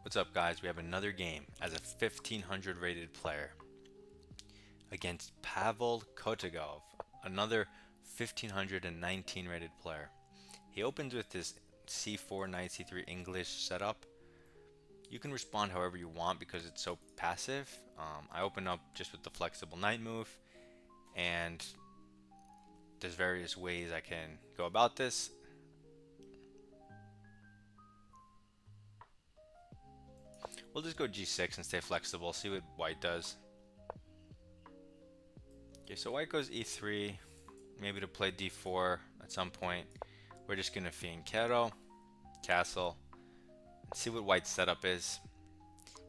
What's up, guys? We have another game as a 1500 rated player against Pavel Kotagov, another 1519 rated player. He opens with this c4 knight c3 English setup. You can respond however you want because it's so passive. I open up just with the flexible knight move, and there's various ways I can go about this. We'll just go g6 and stay flexible, see what white does. Okay, so white goes e3, maybe to play d4 at some point. We're just gonna fianchetto, castle, and see what white's setup is.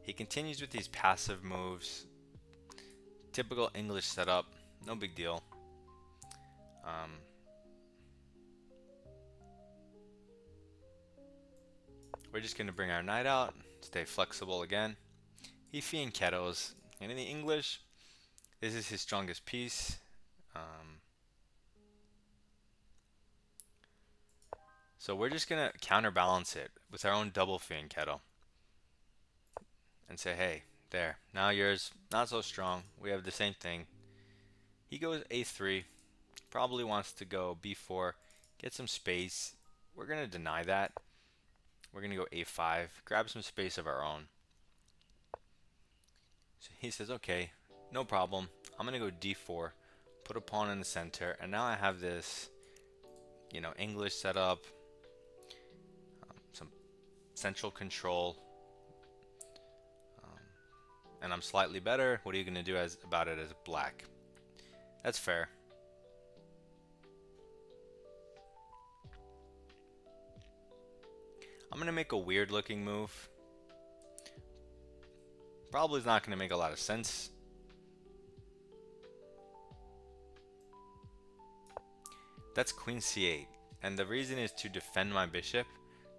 He continues with these passive moves. Typical English setup, no big deal. We're just gonna bring our knight out, stay flexible again. He fianchettos, and in the English, this is his strongest piece. So we're just gonna counterbalance it with our own double fianchetto and say, hey, there, now yours not so strong. We have the same thing. He goes a3, probably wants to go b4, get some space. We're gonna deny that. We're gonna go a5, grab some space of our own. So he says, okay, no problem. I'm gonna go d4, put a pawn in the center, and now I have this, English setup, some central control, and I'm slightly better. What are you gonna do about it as black? That's fair. I'm gonna make a weird looking move. Probably is not gonna make a lot of sense. That's queen c8, and the reason is to defend my bishop.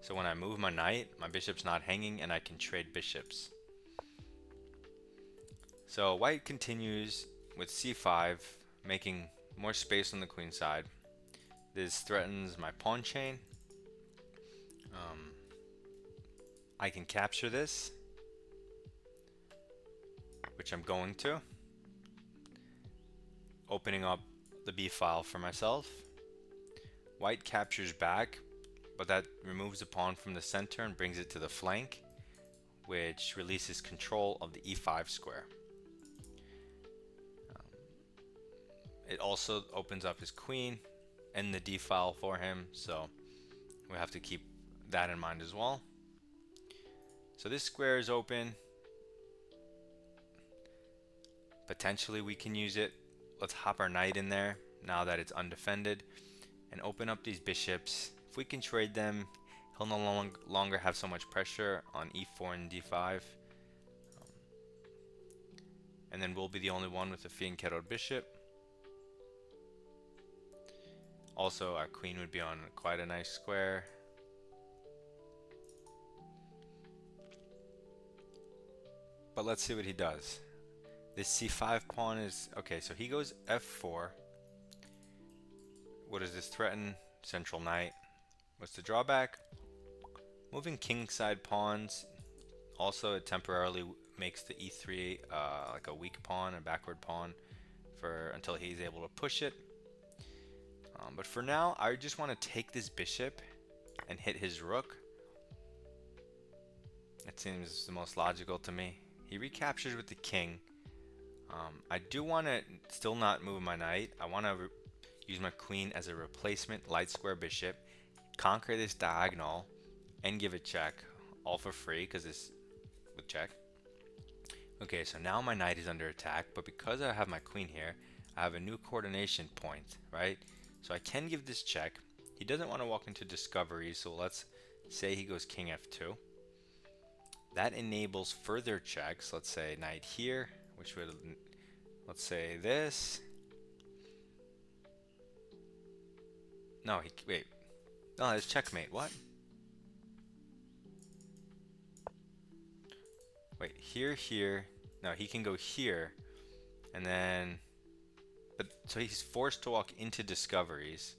So when I move my knight, my bishop's not hanging and I can trade bishops. So white continues with c5, making more space on the queen side. This threatens my pawn chain. I can capture this, which I'm going to, opening up the b file for myself. White captures back, but that removes the pawn from the center and brings it to the flank, which releases control of the e5 square. It also opens up his queen and the d file for him, so we have to keep that in mind as well. So this square is open. Potentially we can use it. Let's hop our knight in there now that it's undefended and open up these bishops. If we can trade them, he'll no longer have so much pressure on e4 and d5. And then we'll be the only one with a fianchettoed bishop. Also, our queen would be on quite a nice square. But let's see what he does. This c5 pawn is okay, so he goes f4. What does this threaten? Central knight. What's the drawback? Moving kingside pawns. Also, it temporarily makes the e3 like a weak pawn, a backward pawn, until he's able to push it. But for now, I just want to take this bishop and hit his rook. It seems the most logical to me. He recaptures with the king. I do want to still not move my knight. I want to use my queen as a replacement light square bishop, conquer this diagonal, and give it check, all for free because it's with check. Okay, so now my knight is under attack, but because I have my queen here, I have a new coordination point, right? So I can give this check. He doesn't want to walk into discovery, so let's say he goes king f2. That enables further checks. Let's say knight here, which would, let's say this. No, wait. No, it's checkmate. What? Wait, here. No, he can go here, and then, but so he's forced to walk into discoveries.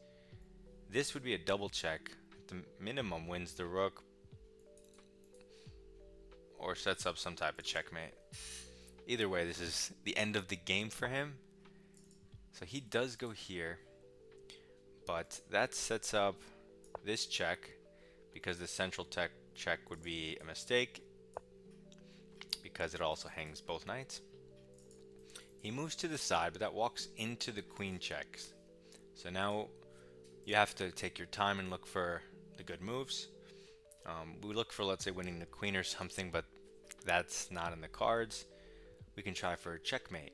This would be a double check. At the minimum wins the rook, or sets up some type of checkmate. Either way, this is the end of the game for him. So he does go here, but that sets up this check because the central tech check would be a mistake because it also hangs both knights. He moves to the side, but that walks into the queen checks. So now you have to take your time and look for the good moves. We look for, let's say, winning the queen or something, but that's not in the cards. We can try for a checkmate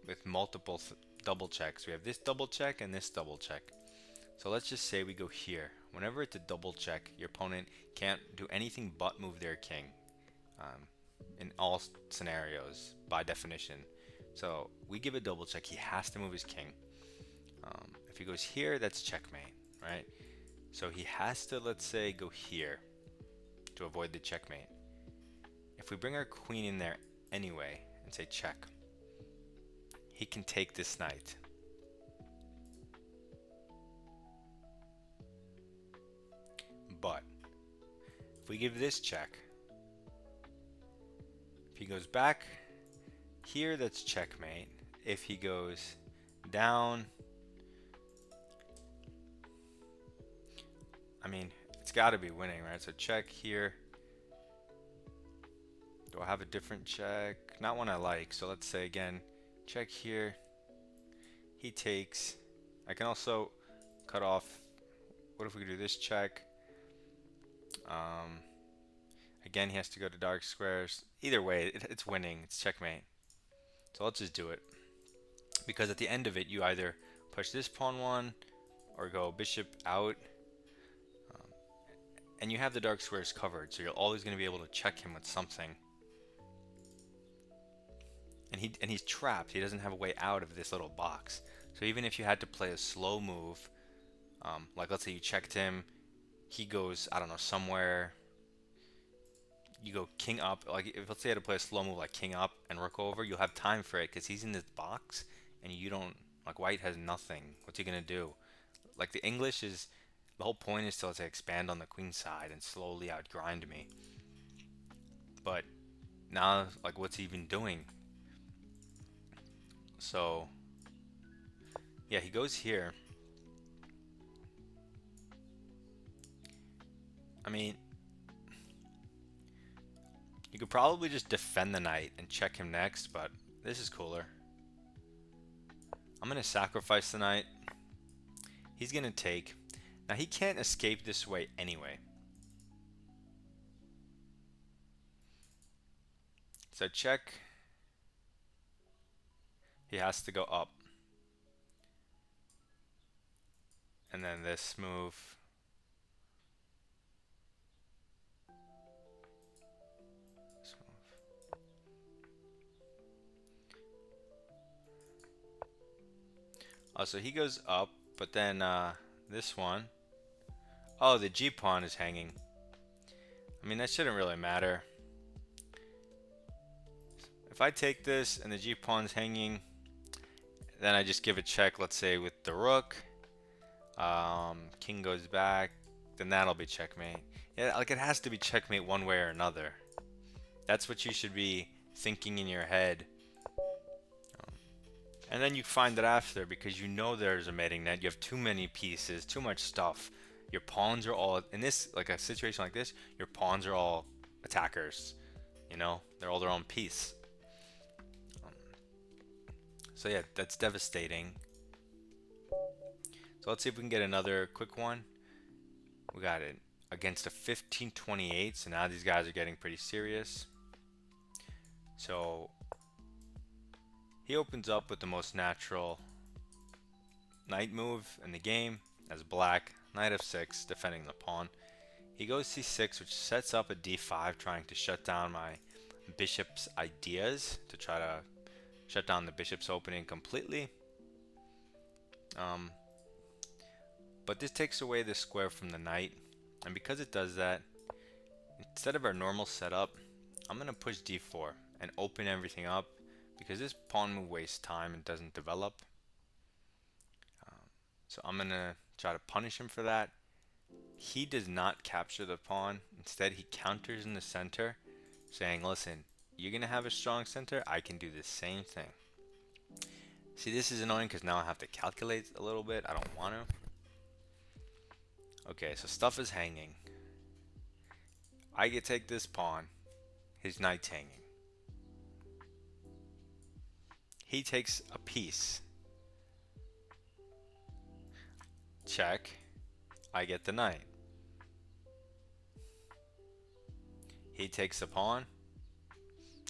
with multiple double checks. We have this double check and this double check. So let's just say we go here. Whenever it's a double check, your opponent can't do anything but move their king in all scenarios by definition. So we give a double check. He has to move his king. If he goes here, that's checkmate, right? So he has to, let's say, go here to avoid the checkmate. If we bring our queen in there anyway and say check, he can take this knight. But if we give this check, if he goes back here, that's checkmate. If he goes down, I mean, it's got to be winning, right? So check here. Do I have a different check? Not one I like. So let's say again, check here. He takes. I can also cut off. What if we do this check? Again, he has to go to dark squares. Either way, it's winning. It's checkmate. So let's just do it. Because at the end of it, you either push this pawn one or go bishop out. And you have the dark squares covered, so you're always going to be able to check him with something. And he's trapped. He doesn't have a way out of this little box. So even if you had to play a slow move, like let's say you checked him, he goes, I don't know, somewhere. You go king up. Like if let's say you had to play a slow move like king up and rook over, you'll have time for it because he's in this box and you don't. Like white has nothing. What's he gonna do? Like the English is. The whole point is to, let's say, expand on the queen side and slowly outgrind me. But now, like, what's he even doing? So, yeah, he goes here. I mean, you could probably just defend the knight and check him next, but this is cooler. I'm going to sacrifice the knight. He's going to take. Now, he can't escape this way anyway. So check. He has to go up. And then this move. Oh, so he goes up, but then this one. Oh, the G pawn is hanging. I mean, that shouldn't really matter. If I take this and the G pawn's hanging, then I just give a check, let's say with the rook. King goes back, then that'll be checkmate. Yeah, like it has to be checkmate one way or another. That's what you should be thinking in your head. And then you find it after because you know there's a mating net. You have too many pieces, too much stuff. Your pawns are all, in this, like a situation like this, your pawns are all attackers. You know, they're all their own piece. So yeah, that's devastating. So let's see if we can get another quick one. We got it against a 1528, so now these guys are getting pretty serious. So he opens up with the most natural knight move in the game as black, knight f6, defending the pawn. He goes c6, which sets up a d5, trying to shut down my bishop's ideas, to try to shut down the bishop's opening completely. But this takes away the square from the knight, and because it does that, instead of our normal setup, I'm going to push d4 and open everything up because this pawn move wastes time and doesn't develop. So I'm going to try to punish him for that. He does not capture the pawn. Instead, he counters in the center. saying, listen, you're going to have a strong center, I can do the same thing. See, this is annoying because now I have to calculate a little bit. I don't want to. Okay, so stuff is hanging. I can take this pawn. His knight's hanging. He takes a piece. Check. I get the knight. He takes a pawn.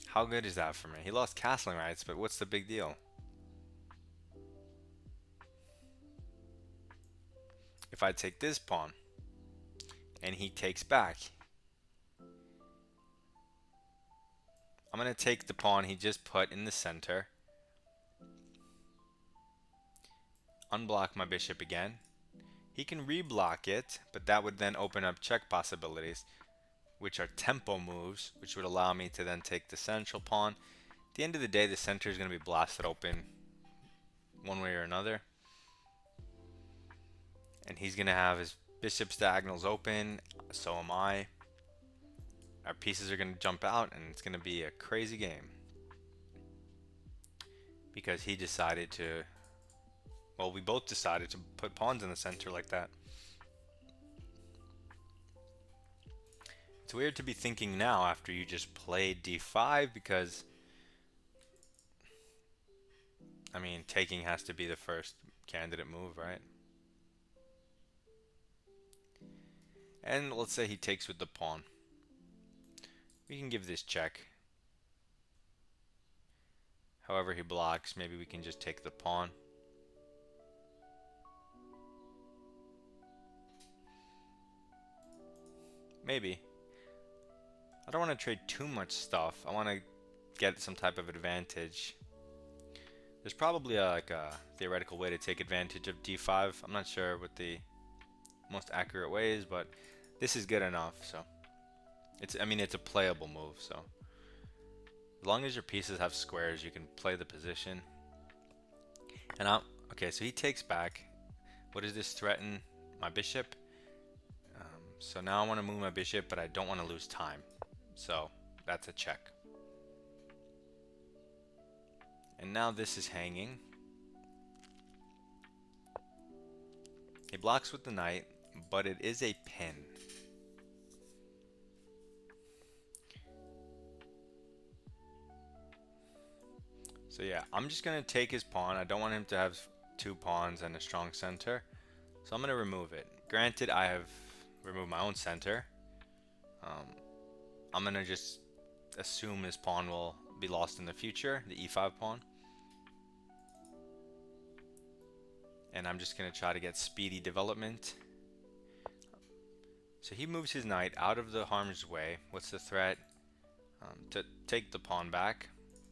How good is that for me? He lost castling rights, but what's the big deal? If I take this pawn and he takes back, I'm going to take the pawn he just put in the center, unblock my bishop again. He can reblock it, but that would then open up check possibilities, which are tempo moves, which would allow me to then take the central pawn. At the end of the day, the center is going to be blasted open one way or another. And he's going to have his bishop's diagonals open, so am I. Our pieces are going to jump out, and it's going to be a crazy game. Because he decided to... Well, we both decided to put pawns in the center like that. It's weird to be thinking now after you just played d5 because... I mean, taking has to be the first candidate move, right? And let's say he takes with the pawn. We can give this check. However he blocks, maybe we can just take the pawn. Maybe. I don't want to trade too much stuff. I want to get some type of advantage. There's probably like a theoretical way to take advantage of d5. I'm not sure what the most accurate way is, but this is good enough. So I mean, it's a playable move. So as long as your pieces have squares, you can play the position. And okay, so he takes back. What does this threaten? My bishop. So now I want to move my bishop, but I don't want to lose time. So that's a check. And now this is hanging. He blocks with the knight, but it is a pin. So yeah, I'm just going to take his pawn. I don't want him to have two pawns and a strong center. So I'm going to remove it. Granted, I have removed my own center. I'm going to just assume his pawn will be lost in the future, the e5 pawn. And I'm just going to try to get speedy development. So he moves his knight out of the harm's way. What's the threat? To take the pawn back.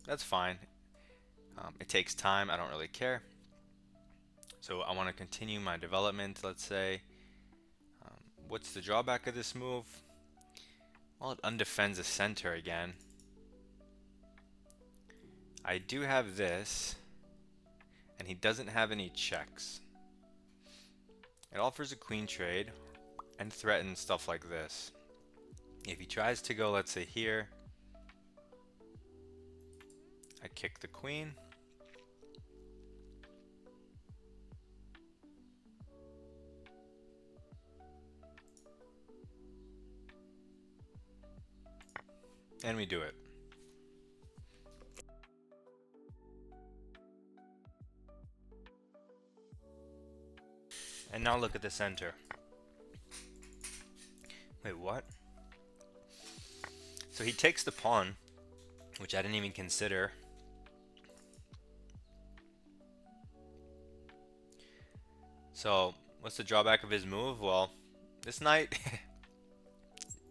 That's fine. It takes time. I don't really care. So I want to continue my development, let's say. What's the drawback of this move? Well, it undefends the center again. I do have this, and he doesn't have any checks. It offers a queen trade and threatens stuff like this. If he tries to go, let's say here, I kick the queen. And we do it. And now look at the center. Wait, what? So he takes the pawn, which I didn't even consider. So what's the drawback of his move? Well, this knight,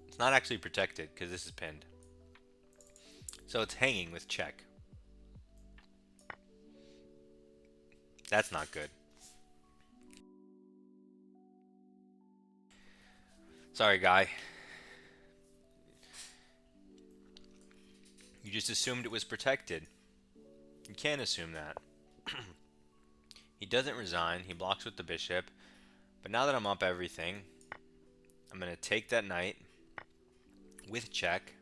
it's not actually protected because this is pinned. So it's hanging with check. That's not good. Sorry, guy. You just assumed it was protected. You can't assume that. He doesn't resign. He blocks with the bishop. But now that I'm up everything, I'm going to take that knight with check.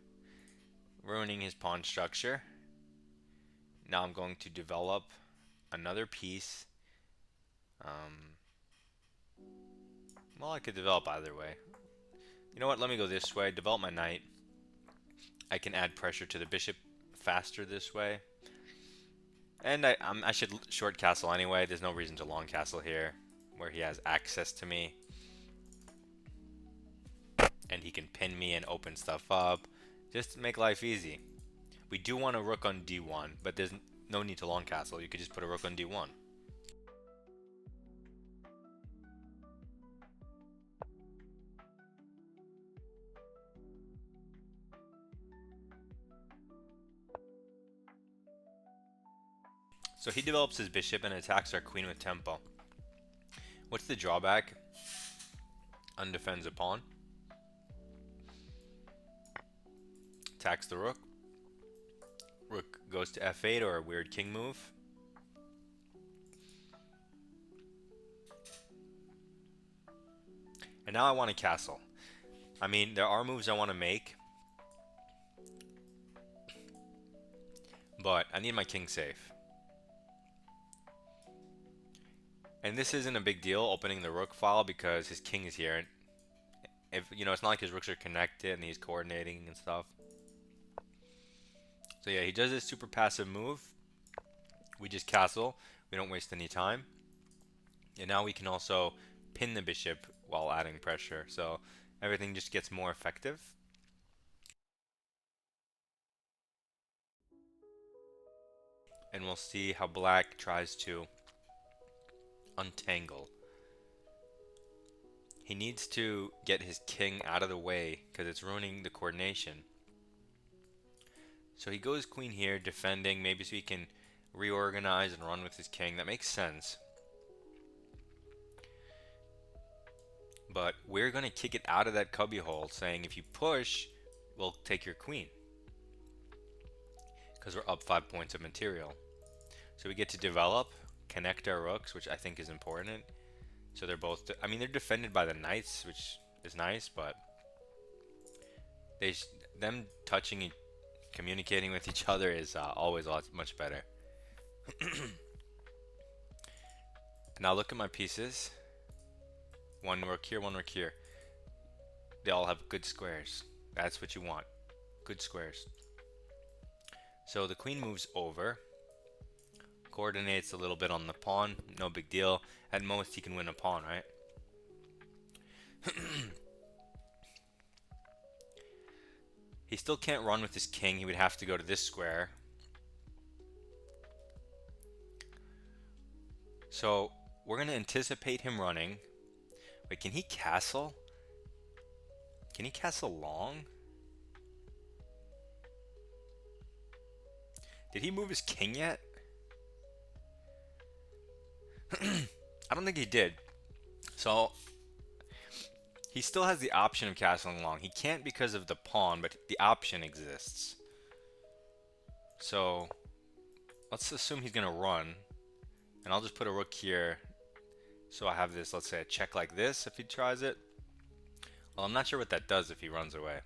ruining his pawn structure. Now I'm going to develop another piece. Um, well, I could develop either way. You know what? Let me go this way. Develop my knight. I can add pressure to the bishop faster this way. And I should short castle anyway. There's no reason to long castle here, where he has access to me. And he can pin me and open stuff up. Just to make life easy. We do want a rook on d1, but there's no need to long castle. You could just put a rook on d1. So he develops his bishop and attacks our queen with tempo. What's the drawback? Undefends a pawn. Attacks the rook. Rook goes to f8 or a weird king move. And now I want to castle. I mean, there are moves I want to make, but I need my king safe. And this isn't a big deal, opening the rook file, because his king is here. If you know, it's not like his rooks are connected and he's coordinating and stuff. So yeah, he does this super passive move. We just castle. We don't waste any time. And now we can also pin the bishop while adding pressure. So everything just gets more effective. And we'll see how black tries to untangle. He needs to get his king out of the way because it's ruining the coordination. So he goes queen here, defending, maybe so he can reorganize and run with his king. That makes sense. But we're going to kick it out of that cubbyhole, saying if you push, we'll take your queen. Because we're up 5 points of material. So we get to develop, connect our rooks, which I think is important. So they're both, I mean, they're defended by the knights, which is nice, but them touching, communicating with each other is always much better. Now look at my pieces. One rook here, one rook here. They all have good squares. That's what you want. Good squares. So the queen moves over. Coordinates a little bit on the pawn. No big deal. At most he can win a pawn, right? He still can't run with his king. He would have to go to this square. So we're going to anticipate him running. Wait, can he castle? Can he castle long? Did he move his king yet? I don't think he did. So he still has the option of castling long. He can't because of the pawn, but the option exists. So let's assume he's gonna run, and I'll just put a rook here. So I have this, let's say a check like this if he tries it. Well, I'm not sure what that does if he runs away.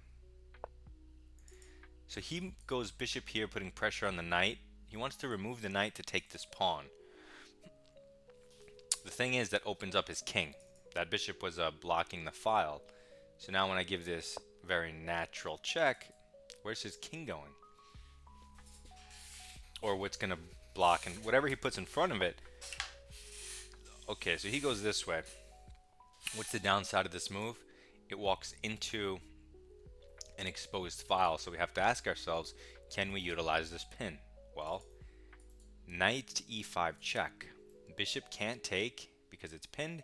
So he goes bishop here, putting pressure on the knight. He wants to remove the knight to take this pawn. The thing is, that opens up his king. That bishop was blocking the file. So now when I give this very natural check, where's his king going? Or what's going to block, and whatever he puts in front of it. Okay, so he goes this way. What's the downside of this move? It walks into an exposed file, so we have to ask ourselves, can we utilize this pin? Well, knight to e5 check. Bishop can't take because it's pinned,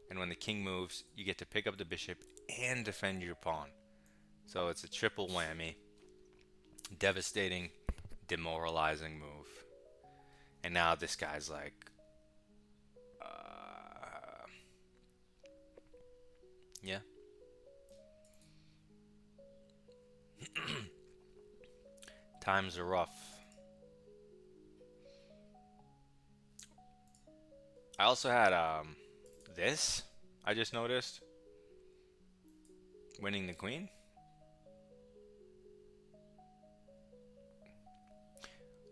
and when the king moves, you get to pick up the bishop and defend your pawn. So it's a triple whammy. Devastating, demoralizing move. And now this guy's like, yeah. Times are rough. I also had this, I just noticed. Winning the queen.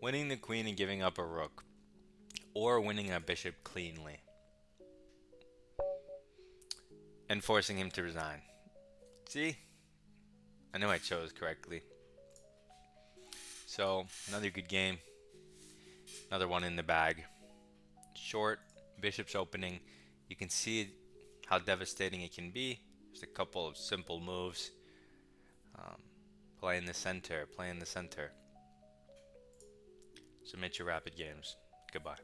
winning the queen and giving up a rook, or winning a bishop cleanly, and forcing him to resign. See? I know I chose correctly. So, another good game. Another one in the bag. Short, bishop's opening. You can see how devastating it can be. Just a couple of simple moves. Play in the center, play in the center. Submit your rapid games. Goodbye.